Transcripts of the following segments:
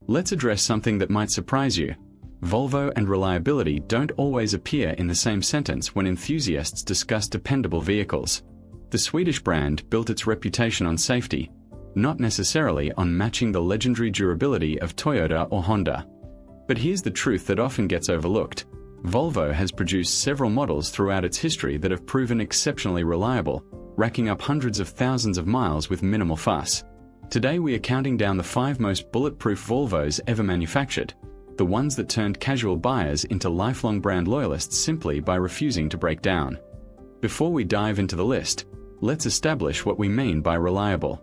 Let's address something that might surprise you. Volvo and reliability don't always appear in the same sentence when enthusiasts discuss dependable vehicles. The Swedish brand built its reputation on safety, not necessarily on matching the legendary durability of Toyota or Honda. But here's the truth that often gets overlooked. Volvo has produced several models throughout its history that have proven exceptionally reliable, racking up hundreds of thousands of miles with minimal fuss. Today we are counting down the 5 most bulletproof Volvos ever manufactured, the ones that turned casual buyers into lifelong brand loyalists simply by refusing to break down. Before we dive into the list, let's establish what we mean by reliable.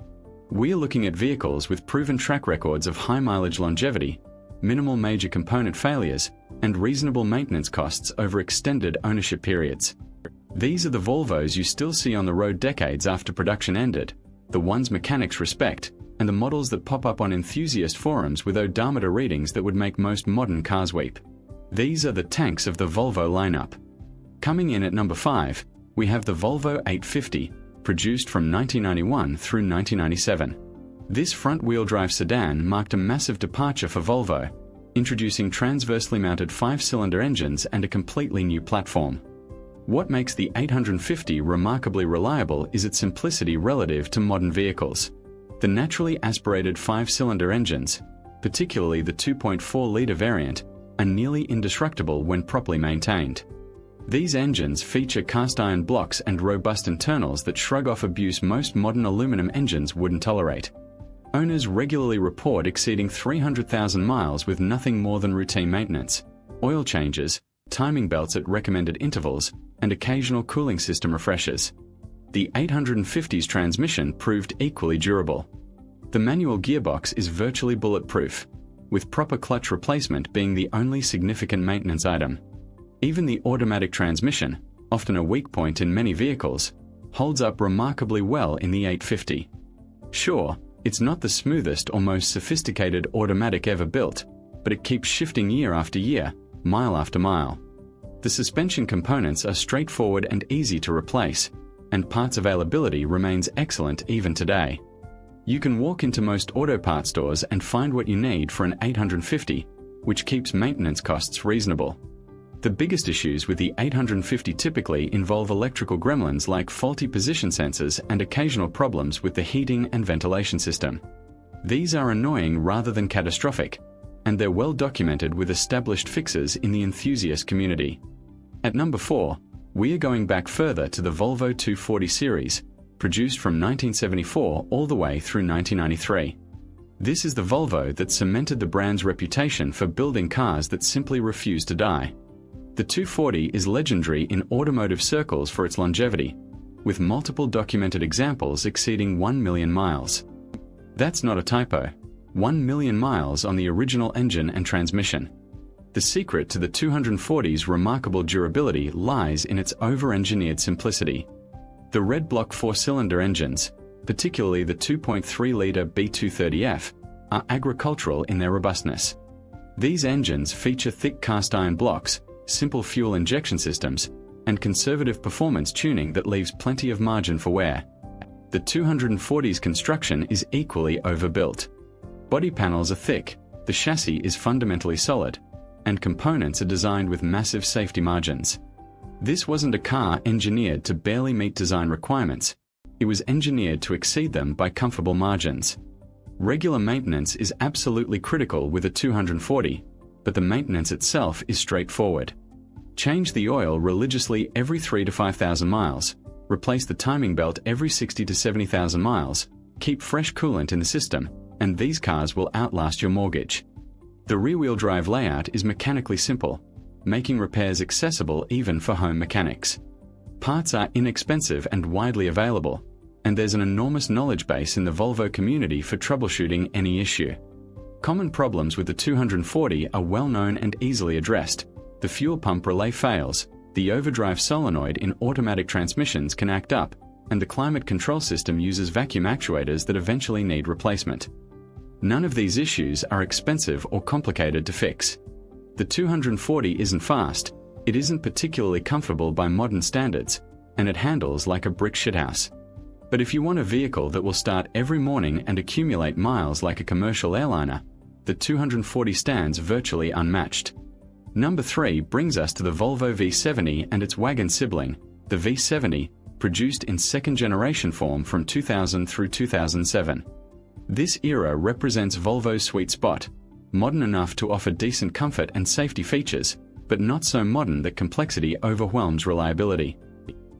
We're looking at vehicles with proven track records of high mileage longevity, minimal major component failures, and reasonable maintenance costs over extended ownership periods. These are the Volvos you still see on the road decades after production ended, the ones mechanics respect, and the models that pop up on enthusiast forums with odometer readings that would make most modern cars weep. These are the tanks of the Volvo lineup. Coming in at number 5, we have the Volvo 850, produced from 1991 through 1997. This front-wheel drive sedan marked a massive departure for Volvo, introducing transversely mounted 5-cylinder engines and a completely new platform. What makes the 850 remarkably reliable is its simplicity relative to modern vehicles. The naturally aspirated 5-cylinder engines, particularly the 2.4-litre variant, are nearly indestructible when properly maintained. These engines feature cast-iron blocks and robust internals that shrug off abuse most modern aluminum engines wouldn't tolerate. Owners regularly report exceeding 300,000 miles with nothing more than routine maintenance, oil changes, timing belts at recommended intervals, and occasional cooling system refreshers. The 850's transmission proved equally durable. The manual gearbox is virtually bulletproof, with proper clutch replacement being the only significant maintenance item. Even the automatic transmission, often a weak point in many vehicles, holds up remarkably well in the 850. Sure, it's not the smoothest or most sophisticated automatic ever built, but it keeps shifting year after year, mile after mile. The suspension components are straightforward and easy to replace, and parts availability remains excellent even today. You can walk into most auto parts stores and find what you need for an 850, which keeps maintenance costs reasonable. The biggest issues with the 850 typically involve electrical gremlins like faulty position sensors and occasional problems with the heating and ventilation system. These are annoying rather than catastrophic, and they're well documented with established fixes in the enthusiast community. At number 4, we are going back further to the Volvo 240 series, produced from 1974 all the way through 1993. This is the Volvo that cemented the brand's reputation for building cars that simply refuse to die. The 240 is legendary in automotive circles for its longevity, with multiple documented examples exceeding 1 million miles. That's not a typo. 1 million miles on the original engine and transmission. The secret to the 240's remarkable durability lies in its over-engineered simplicity. The Redblock 4-cylinder engines, particularly the 2.3-litre B230F, are agricultural in their robustness. These engines feature thick cast-iron blocks, simple fuel injection systems, and conservative performance tuning that leaves plenty of margin for wear. The 240's construction is equally overbuilt. Body panels are thick, the chassis is fundamentally solid, and components are designed with massive safety margins. This wasn't a car engineered to barely meet design requirements, it was engineered to exceed them by comfortable margins. Regular maintenance is absolutely critical with a 240, but the maintenance itself is straightforward. Change the oil religiously every 3,000 to 5,000 miles, replace the timing belt every 60,000 to 70,000 miles, keep fresh coolant in the system, and these cars will outlast your mortgage. The rear-wheel drive layout is mechanically simple, making repairs accessible even for home mechanics. Parts are inexpensive and widely available, and there's an enormous knowledge base in the Volvo community for troubleshooting any issue. Common problems with the 240 are well known and easily addressed. The fuel pump relay fails, the overdrive solenoid in automatic transmissions can act up, and the climate control system uses vacuum actuators that eventually need replacement. None of these issues are expensive or complicated to fix. The 240 isn't fast, it isn't particularly comfortable by modern standards, and it handles like a brick shithouse. But if you want a vehicle that will start every morning and accumulate miles like a commercial airliner, the 240 stands virtually unmatched. Number 3 brings us to the Volvo V70 and its wagon sibling, the V70, produced in second-generation form from 2000 through 2007. This era represents Volvo's sweet spot, modern enough to offer decent comfort and safety features, but not so modern that complexity overwhelms reliability.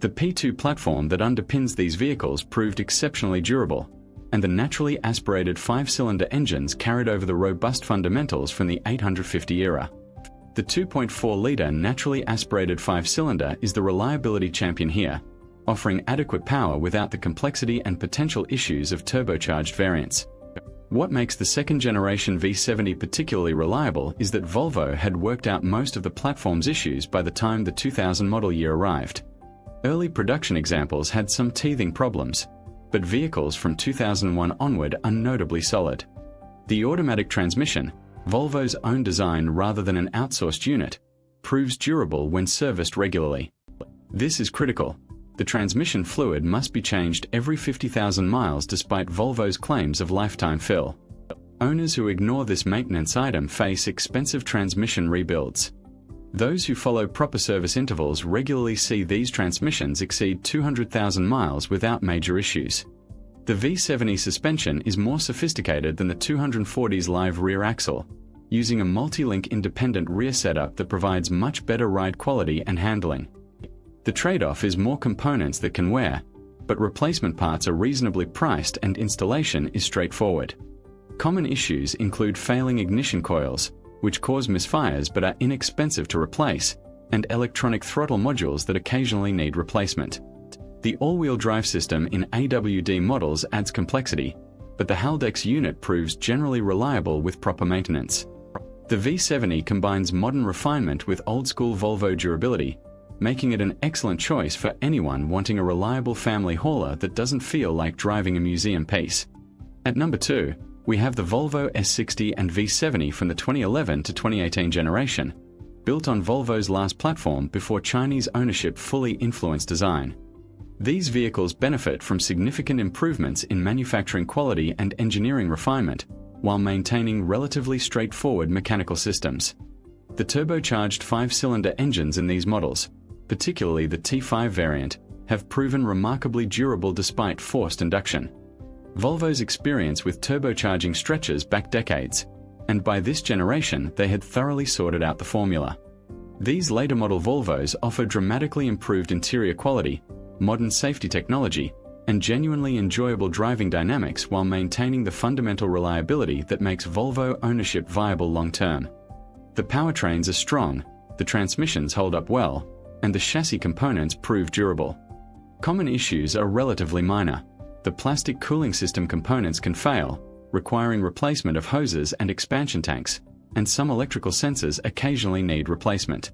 The P2 platform that underpins these vehicles proved exceptionally durable, and the naturally aspirated 5-cylinder engines carried over the robust fundamentals from the 850 era. The 2.4-litre naturally aspirated 5-cylinder is the reliability champion here, offering adequate power without the complexity and potential issues of turbocharged variants. What makes the second-generation V70 particularly reliable is that Volvo had worked out most of the platform's issues by the time the 2000 model year arrived. Early production examples had some teething problems, but vehicles from 2001 onward are notably solid. The automatic transmission, Volvo's own design rather than an outsourced unit, proves durable when serviced regularly. This is critical. The transmission fluid must be changed every 50,000 miles despite Volvo's claims of lifetime fill. Owners who ignore this maintenance item face expensive transmission rebuilds. Those who follow proper service intervals regularly see these transmissions exceed 200,000 miles without major issues. The V70 suspension is more sophisticated than the 240's live rear axle, using a multi-link independent rear setup that provides much better ride quality and handling. The trade-off is more components that can wear, but replacement parts are reasonably priced and installation is straightforward. Common issues include failing ignition coils, which cause misfires but are inexpensive to replace, and electronic throttle modules that occasionally need replacement. The all-wheel drive system in AWD models adds complexity, but the Haldex unit proves generally reliable with proper maintenance. The V70 combines modern refinement with old-school Volvo durability, making it an excellent choice for anyone wanting a reliable family hauler that doesn't feel like driving a museum piece. At number 2, we have the Volvo S60 and V70 from the 2011 to 2018 generation, built on Volvo's last platform before Chinese ownership fully influenced design. These vehicles benefit from significant improvements in manufacturing quality and engineering refinement, while maintaining relatively straightforward mechanical systems. The turbocharged 5-cylinder engines in these models, particularly the T5 variant, have proven remarkably durable despite forced induction. Volvo's experience with turbocharging stretches back decades, and by this generation they had thoroughly sorted out the formula. These later model Volvos offer dramatically improved interior quality, modern safety technology, and genuinely enjoyable driving dynamics while maintaining the fundamental reliability that makes Volvo ownership viable long-term. The powertrains are strong, the transmissions hold up well, and the chassis components prove durable. Common issues are relatively minor. The plastic cooling system components can fail, requiring replacement of hoses and expansion tanks, and some electrical sensors occasionally need replacement.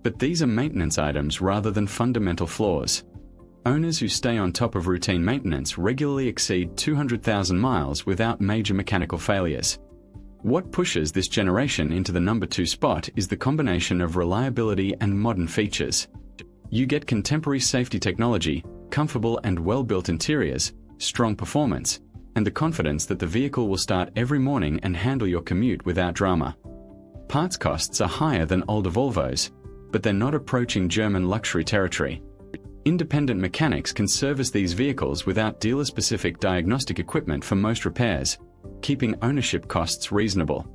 But these are maintenance items rather than fundamental flaws. Owners who stay on top of routine maintenance regularly exceed 200,000 miles without major mechanical failures. What pushes this generation into the number 2 spot is the combination of reliability and modern features. You get contemporary safety technology, comfortable and well-built interiors, strong performance, and the confidence that the vehicle will start every morning and handle your commute without drama. Parts costs are higher than older Volvos, but they're not approaching German luxury territory. Independent mechanics can service these vehicles without dealer-specific diagnostic equipment for most repairs, keeping ownership costs reasonable.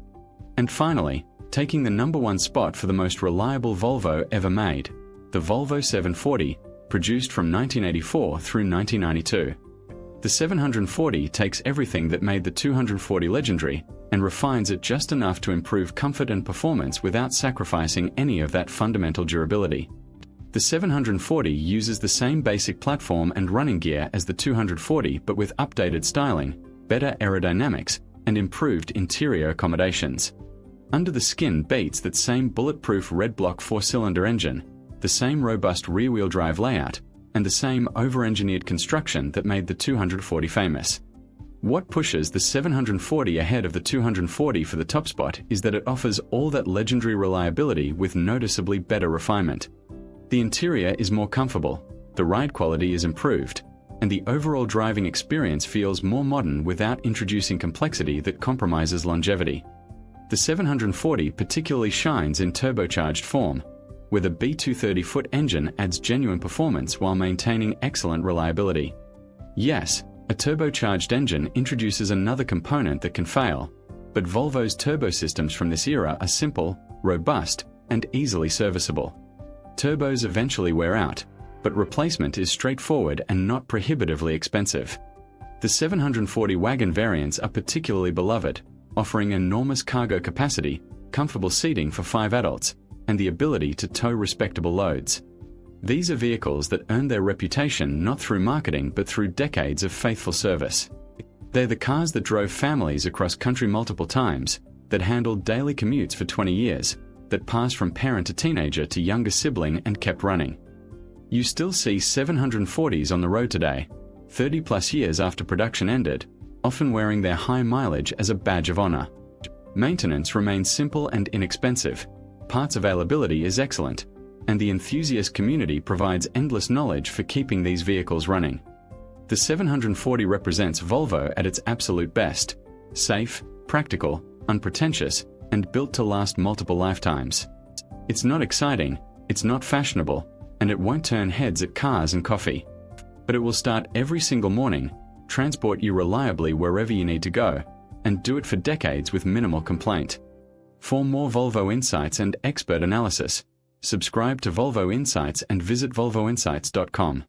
And finally, taking the number 1 spot for the most reliable Volvo ever made, the Volvo 740, produced from 1984 through 1992. The 740 takes everything that made the 240 legendary and refines it just enough to improve comfort and performance without sacrificing any of that fundamental durability. The 740 uses the same basic platform and running gear as the 240 but with updated styling, better aerodynamics, and improved interior accommodations. Under the skin beats that same bulletproof Redblock 4-cylinder engine, the same robust rear-wheel drive layout, and the same over-engineered construction that made the 240 famous. What pushes the 740 ahead of the 240 for the top spot is that it offers all that legendary reliability with noticeably better refinement. The interior is more comfortable, the ride quality is improved, and the overall driving experience feels more modern without introducing complexity that compromises longevity. The 740 particularly shines in turbocharged form, where the B230-foot engine adds genuine performance while maintaining excellent reliability. Yes, a turbocharged engine introduces another component that can fail, but Volvo's turbo systems from this era are simple, robust, and easily serviceable. Turbos eventually wear out, but replacement is straightforward and not prohibitively expensive. The 740 wagon variants are particularly beloved, offering enormous cargo capacity, comfortable seating for 5 adults, and the ability to tow respectable loads. These are vehicles that earn their reputation not through marketing but through decades of faithful service. They're the cars that drove families across country multiple times, that handled daily commutes for 20 years, that passed from parent to teenager to younger sibling and kept running. You still see 740s on the road today, 30 plus years after production ended, often wearing their high mileage as a badge of honor. Maintenance remains simple and inexpensive, parts availability is excellent, and the enthusiast community provides endless knowledge for keeping these vehicles running. The 740 represents Volvo at its absolute best: safe, practical, unpretentious, and built to last multiple lifetimes. It's not exciting, it's not fashionable, and it won't turn heads at cars and coffee. But it will start every single morning, transport you reliably wherever you need to go, and do it for decades with minimal complaint. For more Volvo insights and expert analysis, subscribe to Volvo Insights and visit volvoinsights.com.